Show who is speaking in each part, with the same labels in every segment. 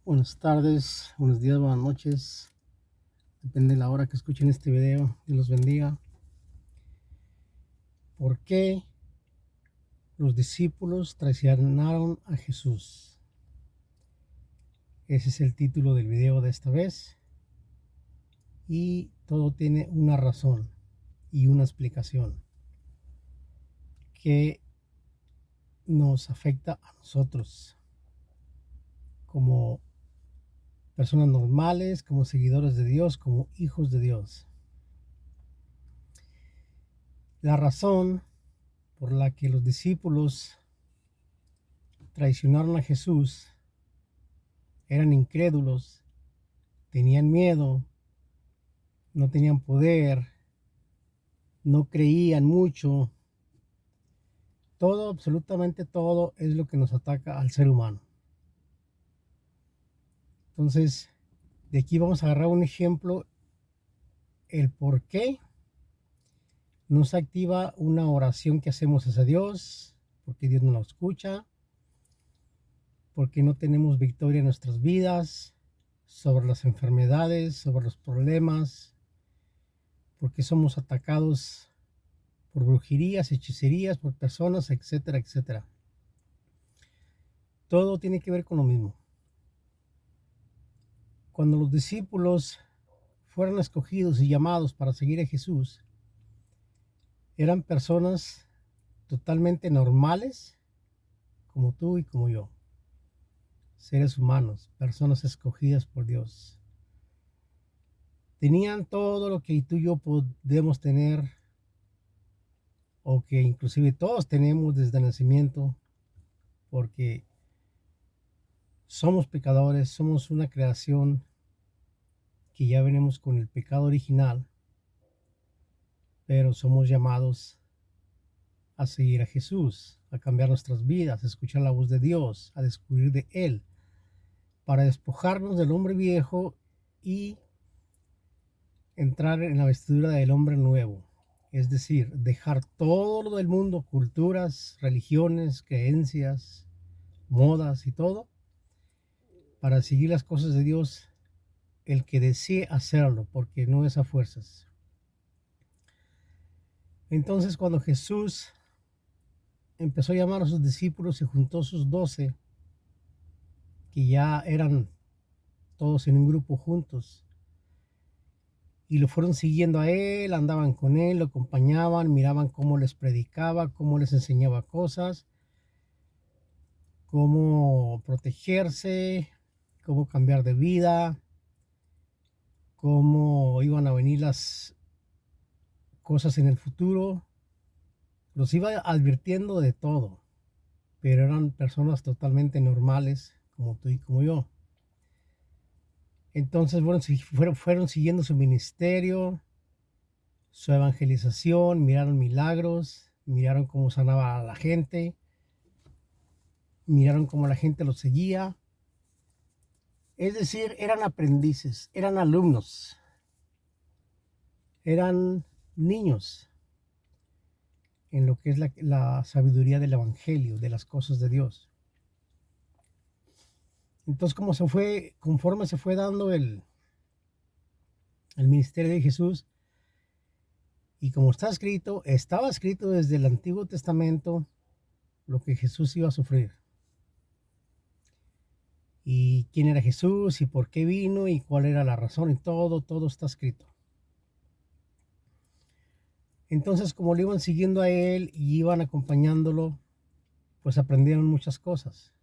Speaker 1: Buenas tardes, buenos días, buenas noches. Depende de la hora que escuchen este video. Dios los bendiga. ¿Por qué los discípulos traicionaron a Jesús? Ese es el título del video de esta vez. Y todo tiene una razón y una explicación que nos afecta a nosotros como personas normales, como seguidores de Dios, como hijos de Dios. La razón por la que los discípulos traicionaron a Jesús, eran incrédulos, tenían miedo, no tenían poder, no creían mucho. Todo, absolutamente todo es lo que nos ataca al ser humano. Entonces, de aquí vamos a agarrar un ejemplo, el por qué no se activa una oración que hacemos hacia Dios, porque Dios no la escucha, porque no tenemos victoria en nuestras vidas, sobre las enfermedades, sobre los problemas, porque somos atacados por brujerías, hechicerías, por personas, etcétera, etcétera. Todo tiene que ver con lo mismo. Cuando los discípulos fueron escogidos y llamados para seguir a Jesús, eran personas totalmente normales, como tú y como yo. Seres humanos, personas escogidas por Dios. Tenían todo lo que tú y yo podemos tener, o que inclusive todos tenemos desde el nacimiento, porque somos pecadores, somos una creación que ya venimos con el pecado original, pero somos llamados a seguir a Jesús, a cambiar nuestras vidas, a escuchar la voz de Dios, a descubrir de Él, para despojarnos del hombre viejo y entrar en la vestidura del hombre nuevo. Es decir, dejar todo lo del mundo, culturas, religiones, creencias, modas y todo, para seguir las cosas de Dios, el que desee hacerlo, porque no es a fuerzas. Entonces, cuando Jesús empezó a llamar a sus discípulos y juntó sus 12, que ya eran todos en un grupo juntos, y lo fueron siguiendo a él, andaban con él, lo acompañaban, miraban cómo les predicaba, cómo les enseñaba cosas, cómo protegerse, cómo cambiar de vida, cómo iban a venir las cosas en el futuro. Los iba advirtiendo de todo, pero eran personas totalmente normales, como tú y como yo. Entonces, bueno, fueron siguiendo su ministerio, su evangelización, miraron milagros, miraron cómo sanaba a la gente, miraron cómo la gente los seguía. Es decir, eran aprendices, eran alumnos, eran niños en lo que es la sabiduría del evangelio, de las cosas de Dios. Entonces, conforme se fue dando el ministerio de Jesús, y como estaba escrito desde el Antiguo Testamento lo que Jesús iba a sufrir. Y quién era Jesús y por qué vino y cuál era la razón y todo está escrito. Entonces, como lo iban siguiendo a él y iban acompañándolo, pues aprendieron muchas cosas.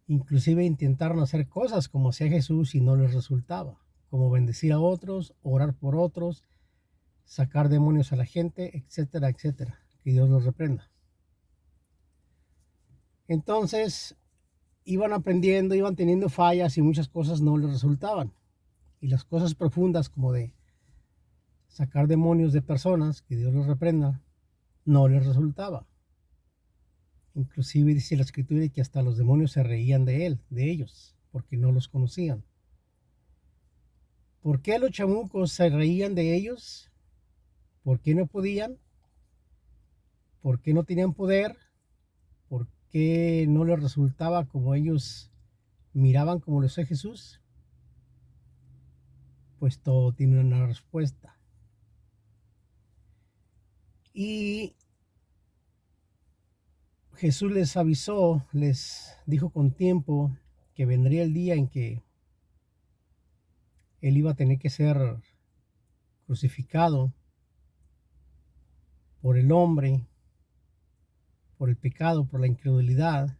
Speaker 1: Inclusive intentaron hacer cosas como hacía Jesús y no les resultaba, como bendecir a otros, orar por otros, sacar demonios a la gente, etcétera, etcétera. Que Dios los reprenda. Entonces, iban aprendiendo, iban teniendo fallas y muchas cosas no les resultaban. Y las cosas profundas como de sacar demonios de personas, que Dios los reprenda, no les resultaba. Inclusive dice la escritura que hasta los demonios se reían de ellos, porque no los conocían. ¿Por qué los chamucos se reían de ellos? ¿Por qué no podían? ¿Por qué no tenían poder? ¿Por qué no les resultaba como ellos miraban como lo hacía Jesús, pues todo tiene una respuesta. Y Jesús les avisó, les dijo con tiempo que vendría el día en que Él iba a tener que ser crucificado por el hombre, por el pecado, por la incredulidad,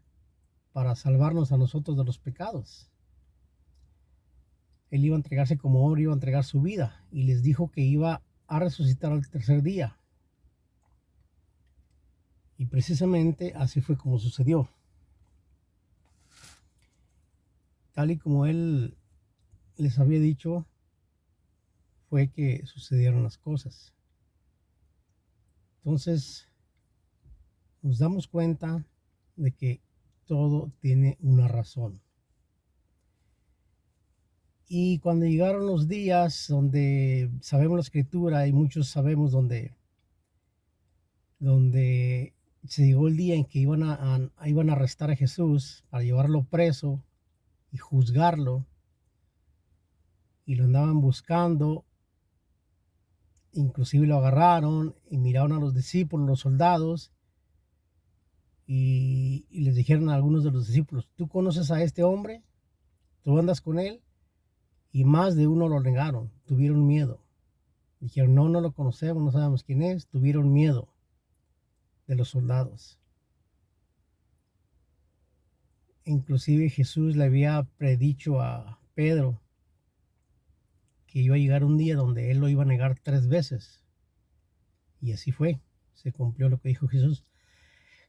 Speaker 1: para salvarnos a nosotros de los pecados. Él iba a entregarse como hombre, iba a entregar su vida, y les dijo que iba a resucitar al tercer día. Y precisamente así fue como sucedió. Tal y como Él les había dicho, fue que sucedieron las cosas. Entonces, nos damos cuenta de que todo tiene una razón. Y cuando llegaron los días donde sabemos la escritura y muchos sabemos donde se llegó el día en que iban a arrestar a Jesús para llevarlo preso y juzgarlo, y lo andaban buscando, inclusive lo agarraron y miraron a los discípulos, los soldados, y les dijeron a algunos de los discípulos: ¿tú conoces a este hombre? ¿Tú andas con él? Y más de uno lo negaron, tuvieron miedo. Dijeron: no, no lo conocemos, no sabemos quién es. Tuvieron miedo de los soldados. Inclusive Jesús le había predicho a Pedro que iba a llegar un día donde él lo iba a negar 3 veces. Y así fue, se cumplió lo que dijo Jesús.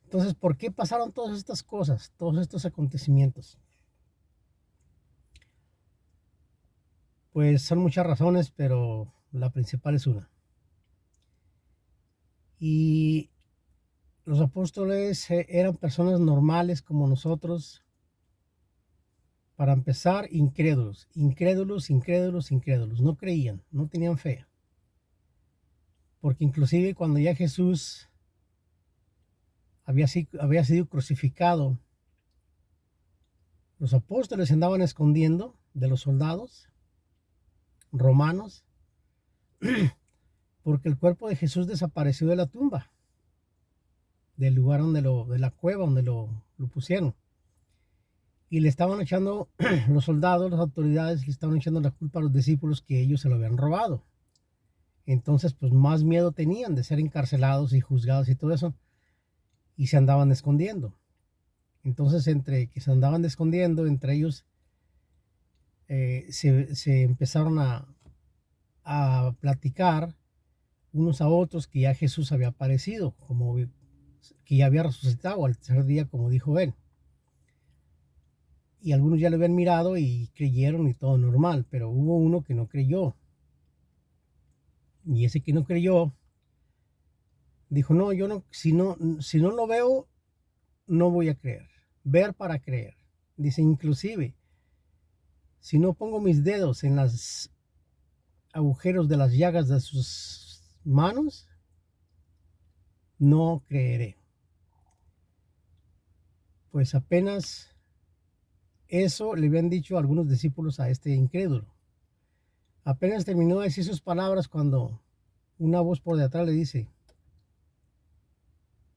Speaker 1: Entonces, ¿por qué pasaron todas estas cosas, todos estos acontecimientos? Pues son muchas razones, pero la principal es una. Y los apóstoles eran personas normales como nosotros. Para empezar, incrédulos, incrédulos, incrédulos, incrédulos. No creían, no tenían fe. Porque inclusive cuando ya Jesús había sido crucificado, los apóstoles se andaban escondiendo de los soldados romanos, porque el cuerpo de Jesús desapareció de la tumba, del lugar de la cueva donde lo pusieron. Y le estaban echando, los soldados, las autoridades, le estaban echando la culpa a los discípulos que ellos se lo habían robado. Entonces, pues más miedo tenían de ser encarcelados y juzgados y todo eso, y se andaban escondiendo. Entonces, entre que se andaban escondiendo, entre ellos se empezaron a platicar unos a otros que ya Jesús había aparecido, como que ya había resucitado al tercer día, como dijo él. Y algunos ya lo habían mirado y creyeron y todo normal, pero hubo uno que no creyó. Y ese que no creyó dijo: no, yo no, si no lo veo, no voy a creer. Ver para creer. Dice: inclusive, si no pongo mis dedos en los agujeros de las llagas de sus manos, no creeré. Pues apenas eso le habían dicho algunos discípulos a este incrédulo. Apenas terminó de decir sus palabras cuando una voz por detrás le dice: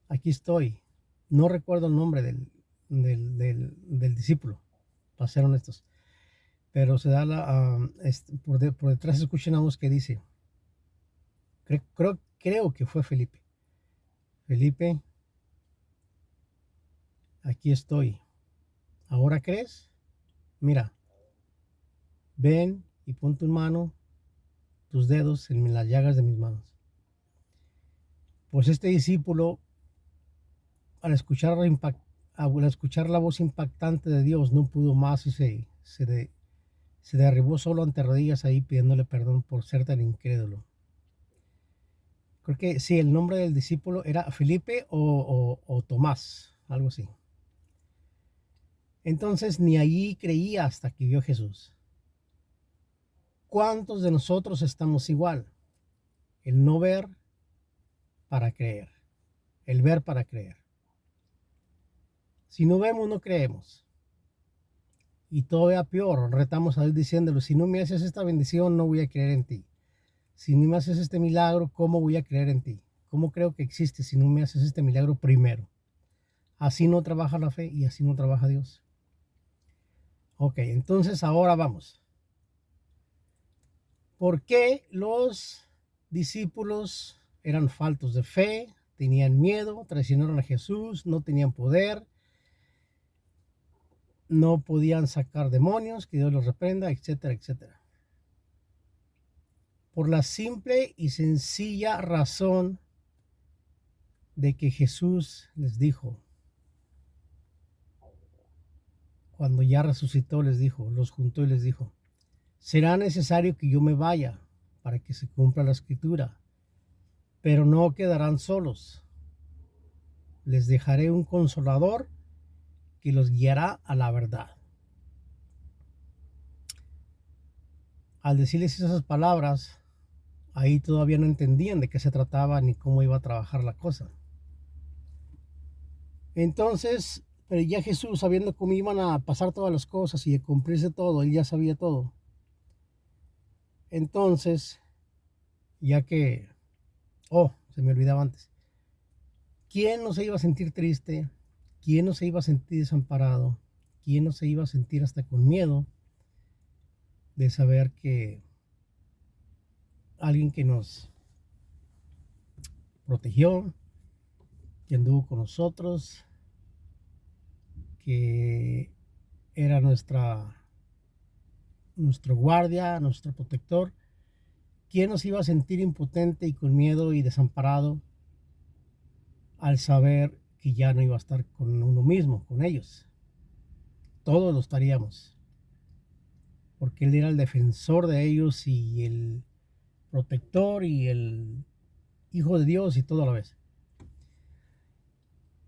Speaker 1: aquí estoy. No recuerdo el nombre del discípulo, para ser honestos. Pero se da por detrás se escucha una voz que dice, creo que fue Felipe. Felipe, aquí estoy. ¿Ahora crees? Mira, ven y pon tu mano, tus dedos en las llagas de mis manos. Pues este discípulo, al escuchar la voz impactante de Dios, no pudo más y se derribó solo ante rodillas ahí pidiéndole perdón por ser tan incrédulo. Creo que sí, el nombre del discípulo era Felipe o Tomás, algo así. Entonces ni allí creía hasta que vio a Jesús. ¿Cuántos de nosotros estamos igual? El no ver para creer. El ver para creer. Si no vemos, no creemos. Y todavía peor, retamos a Dios diciéndole, si no me haces esta bendición, no voy a creer en ti. Si no me haces este milagro, ¿cómo voy a creer en ti? ¿Cómo creo que existe si no me haces este milagro primero? Así no trabaja la fe y así no trabaja Dios. Ok, entonces ahora vamos. ¿Por qué los discípulos eran faltos de fe, tenían miedo, traicionaron a Jesús, no tenían poder, no podían sacar demonios, que Dios los reprenda, etcétera, etcétera? Por la simple y sencilla razón de que Jesús les dijo, cuando ya resucitó, les dijo, los juntó y les dijo, será necesario que yo me vaya para que se cumpla la escritura, pero no quedarán solos. Les dejaré un consolador que los guiará a la verdad. Al decirles esas palabras, ahí todavía no entendían de qué se trataba ni cómo iba a trabajar la cosa. Entonces, pero ya Jesús, sabiendo cómo iban a pasar todas las cosas y de cumplirse todo, él ya sabía todo. Entonces, ya que, se me olvidaba antes, ¿quién no se iba a sentir triste? ¿Quién no se iba a sentir desamparado? ¿Quién no se iba a sentir hasta con miedo de saber que alguien que nos protegió, que anduvo con nosotros, que era nuestro guardia, nuestro protector? ¿Quién nos iba a sentir impotente y con miedo y desamparado al saber que ya no iba a estar con uno mismo, con ellos? Todos lo estaríamos, porque Él era el defensor de ellos y el protector y el Hijo de Dios y todo a la vez.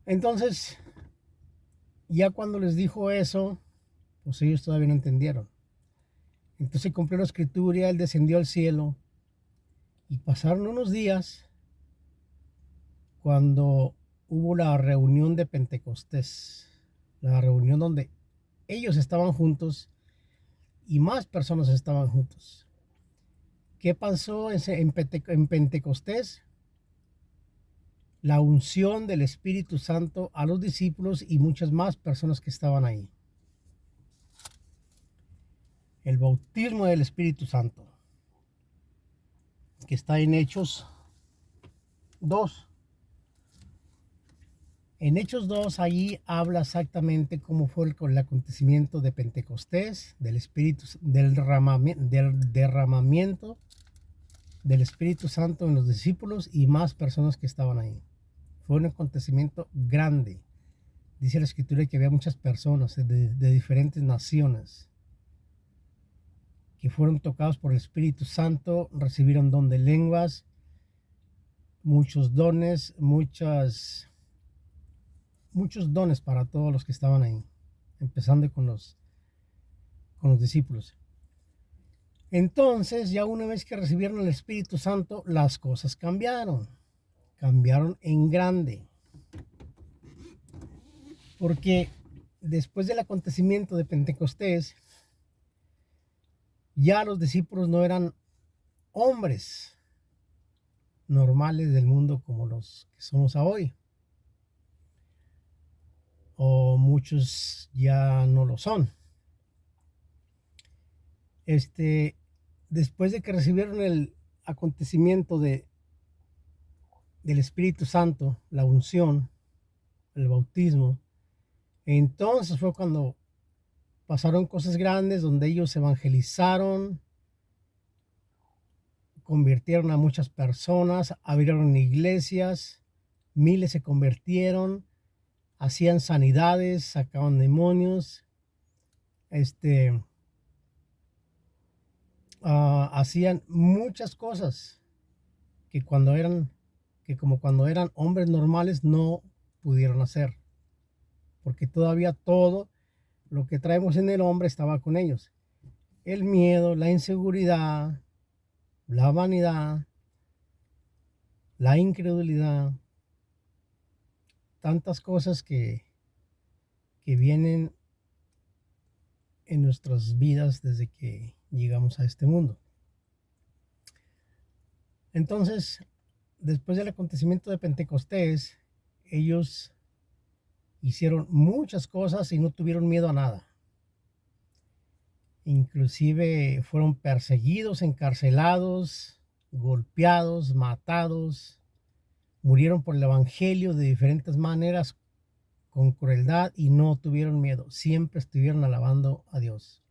Speaker 1: Entonces, ya cuando les dijo eso, pues ellos todavía no entendieron. Entonces cumplió la escritura, Él descendió al cielo y pasaron unos días cuando hubo la reunión de Pentecostés, la reunión donde ellos estaban juntos y más personas estaban juntos. ¿Qué pasó en Pentecostés? La unción del Espíritu Santo a los discípulos y muchas más personas que estaban ahí. El bautismo del Espíritu Santo, que está en Hechos 2. En Hechos 2, allí habla exactamente cómo fue el acontecimiento de Pentecostés, del Espíritu, del derramamiento del Espíritu Santo en los discípulos y más personas que estaban ahí. Fue un acontecimiento grande. Dice la Escritura que había muchas personas de diferentes naciones que fueron tocados por el Espíritu Santo, recibieron don de lenguas, muchos dones, muchos dones para todos los que estaban ahí, empezando con los discípulos. Entonces, ya una vez que recibieron el Espíritu Santo, las cosas cambiaron en grande, porque después del acontecimiento de Pentecostés, ya los discípulos no eran hombres normales del mundo como los que somos hoy, o muchos ya no lo son. Después de que recibieron el acontecimiento del Espíritu Santo, la unción, el bautismo, entonces fue cuando pasaron cosas grandes donde ellos evangelizaron, convirtieron a muchas personas, abrieron iglesias, miles se convirtieron, hacían sanidades, sacaban demonios, hacían muchas cosas que como cuando eran hombres normales no pudieron hacer, porque todavía todo lo que traemos en el hombre estaba con ellos. El miedo, la inseguridad, la vanidad, la incredulidad, tantas cosas que vienen en nuestras vidas desde que llegamos a este mundo. Entonces, después del acontecimiento de Pentecostés, ellos hicieron muchas cosas y no tuvieron miedo a nada. Inclusive fueron perseguidos, encarcelados, golpeados, matados, murieron por el evangelio de diferentes maneras, con crueldad, y no tuvieron miedo. Siempre estuvieron alabando a Dios.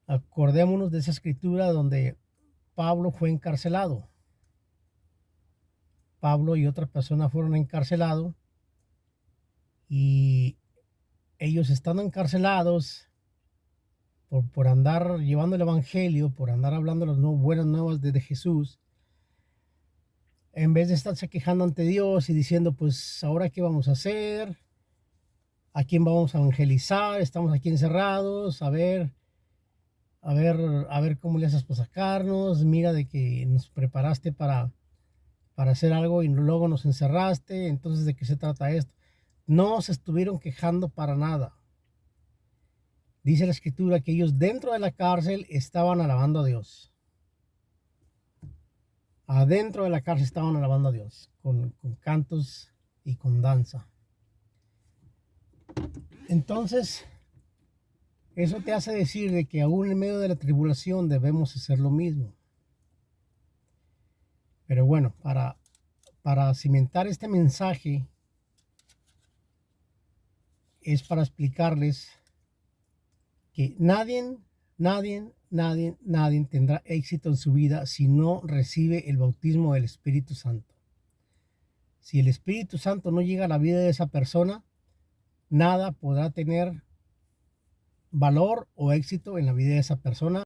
Speaker 1: Acordémonos de esa escritura donde Pablo fue encarcelado. Pablo y otra persona fueron encarcelados, y ellos estando encarcelados por andar llevando el evangelio, por andar hablando las buenas nuevas de Jesús, en vez de estarse quejando ante Dios y diciendo, pues ahora qué vamos a hacer, a quién vamos a evangelizar, estamos aquí encerrados, a ver cómo le haces para sacarnos, mira de que nos preparaste para hacer algo y luego nos encerraste, entonces ¿de qué se trata esto? No se estuvieron quejando para nada. Dice la escritura que ellos dentro de la cárcel estaban alabando a Dios. Adentro de la cárcel estaban alabando a Dios con cantos y con danza. Entonces, eso te hace decir de que aún en medio de la tribulación debemos hacer lo mismo. Pero bueno, para cimentar este mensaje es para explicarles que nadie tendrá éxito en su vida si no recibe el bautismo del Espíritu Santo. Si el Espíritu Santo no llega a la vida de esa persona, nada podrá tener valor o éxito en la vida de esa persona.